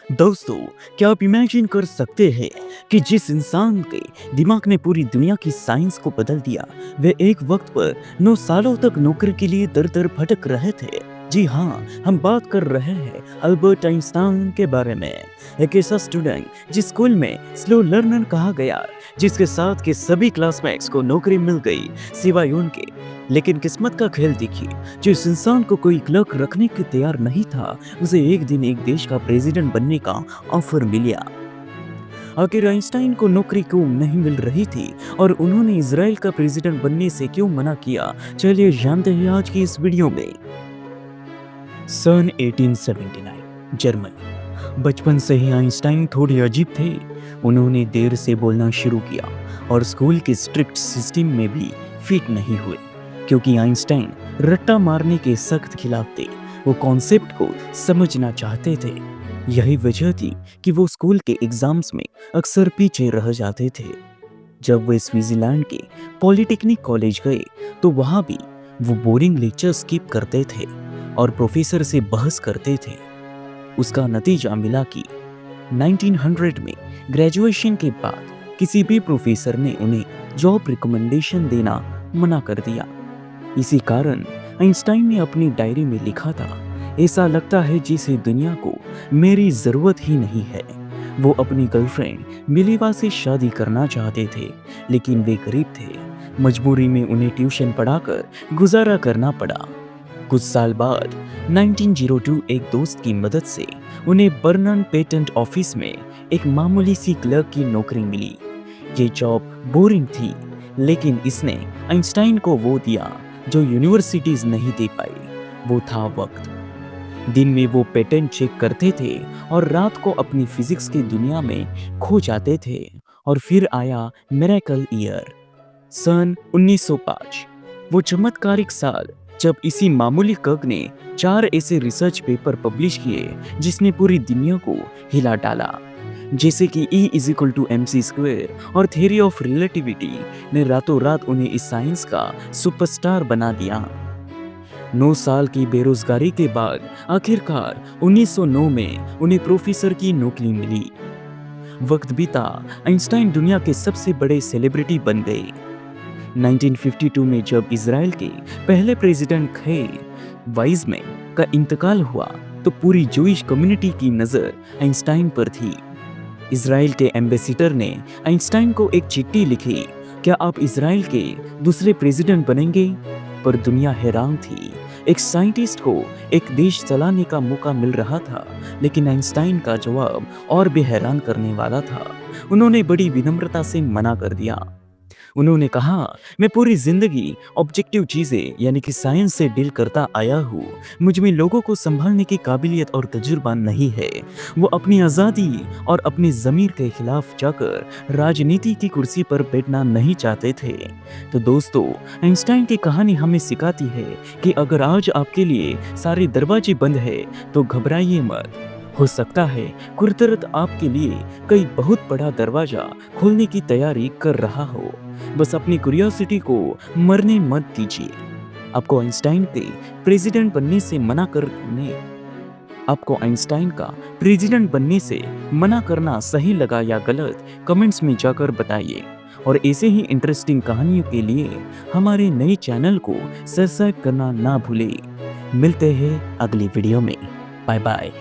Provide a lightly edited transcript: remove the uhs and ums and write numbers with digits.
दोस्तों, क्या आप इमेजिन कर सकते हैं कि जिस इंसान के दिमाग ने पूरी दुनिया की साइंस को बदल दिया, वे एक वक्त पर 9 सालों तक नौकरी के लिए दर-दर भटक रहे थे। जी हाँ, हम बात कर रहे हैं अल्बर्ट आइंस्टाइन के बारे में। एक ऐसा स्टूडेंट जिस स्कूल में स्लो लर्नर कहा गया, जिसके साथ के सभी क्लासमेट्स को नौकरी मिल गई सिवाय उनके। लेकिन किस्मत का खेल देखिए, जिस इंसान को कोई क्लर्क रखने के तैयार नहीं था, उसे एक दिन एक देश का प्रेसिडेंट बनने का ऑफर मिला। आखिर आइंस्टाइन को नौकरी क्यों नहीं मिल रही थी और उन्होंने इजराइल का प्रेसिडेंट बनने से क्यों मना किया, चलिए जानते हैं आज की इस वीडियो में। सन 1879, जर्मनी। बचपन से ही आइंस्टाइन थोड़े अजीब थे। उन्होंने देर से बोलना शुरू किया और स्कूल के स्ट्रिक्ट सिस्टम में भी फिट नहीं हुए, क्योंकि आइंस्टाइन रट्टा मारने के सख्त खिलाफ थे। वो कॉन्सेप्ट को समझना चाहते थे। यही वजह थी कि वो स्कूल के एग्जाम्स में अक्सर पीछे रह जाते थे। जब वे स्विट्जरलैंड के पॉलिटेक्निक कॉलेज गए तो वहाँ भी वो बोरिंग लेक्चर स्किप करते थे और प्रोफेसर से बहस करते थे। उसका नतीजा मिला कि 1900 में ग्रेजुएशन के बाद किसी भी प्रोफेसर ने उन्हें जॉब रिकमेंडेशन देना मना कर दिया। इसी कारण आइंस्टाइन ने अपनी डायरी में लिखा था, ऐसा लगता है जिसे दुनिया को मेरी जरूरत ही नहीं है। वो अपनी गर्लफ्रेंड मिलीवा से शादी करना चाहते थे, लेकिन वे गरीब थे। मजबूरी में उन्हें ट्यूशन पढ़ाकर गुजारा करना पड़ा। कुछ साल बाद 1902 एक दोस्त की मदद से उन्हें बर्नन पेटेंट ऑफिस में एक मामूली सी क्लर्क की नौकरी मिली। ये जॉब बोरिंग थी, लेकिन इसने आइंस्टाइन को वो दिया जो यूनिवर्सिटीज नहीं दे पाई, वो था वक्त। दिन में वो पेटेंट चेक करते थे और रात को अपनी फिजिक्स की दुनिया में खो जाते थे। और फिर आया मिरेकल ईयर, सन 1905। वो चमत्कारिक साल जब इसी मामूली क्लर्क ने 4 ऐसे रिसर्च पेपर पब्लिश किए जिसने पूरी दुनिया को हिला डाला, जैसे कि E=mc² और थ्योरी ऑफ रिलेटिविटी ने रातों रात उन्हें इस साइंस का सुपरस्टार बना दिया। 9 साल की बेरोजगारी के बाद आखिरकार 1909 में उन्हें प्रोफेसर की नौकरी मिली। वक्त बीता, आइंस्टाइन दुनिया के सबसे बड़े सेलिब्रिटी बन गए। 1952 में जब इजराइल के पहले प्रेसिडेंट खैम वाइजमैन का इंतकाल हुआ तो पूरी जूइश कम्युनिटी की नज़र आइंस्टाइन पर थी। इजराइल के एम्बेसडर ने आइंस्टाइन को एक चिट्ठी लिखी, क्या आप इजराइल के दूसरे प्रेसिडेंट बनेंगे? पर दुनिया हैरान थी। एक साइंटिस्ट को एक देश चलाने का मौका मिल रहा था, लेकिन आइंस्टाइन का जवाब और भी हैरान करने वाला था। उन्होंने बड़ी विनम्रता से मना कर दिया। उन्होंने कहा, मैं पूरी जिंदगी ऑब्जेक्टिव चीजें यानी कि साइंस से डील करता आया हूँ। मुझ में लोगों को संभालने की काबिलियत और तजुर्बा नहीं है। वो अपनी आज़ादी और अपनी ज़मीर के खिलाफ जाकर राजनीति की कुर्सी पर बैठना नहीं चाहते थे। तो दोस्तों, आइंस्टाइन की कहानी हमें सिखाती है कि अगर आज आपके लिए सारे दरवाजे बंद है तो घबराइए मत। हो सकता है कुदरत आपके लिए कई बहुत बड़ा दरवाजा खोलने की तैयारी कर रहा हो। बस अपनी क्यूरियोसिटी को मरने मत दीजिए। आपको आइंस्टाइन के प्रेसिडेंट बनने से मना करने आपको आइंस्टाइन का प्रेसिडेंट बनने से मना करना सही लगा या गलत, कमेंट्स में जाकर बताइए। और ऐसे ही इंटरेस्टिंग कहानियों के लिए हमारे नए चैनल को सब्सक्राइब करना ना भूलें। मिलते हैं अगली वीडियो में। Bye bye.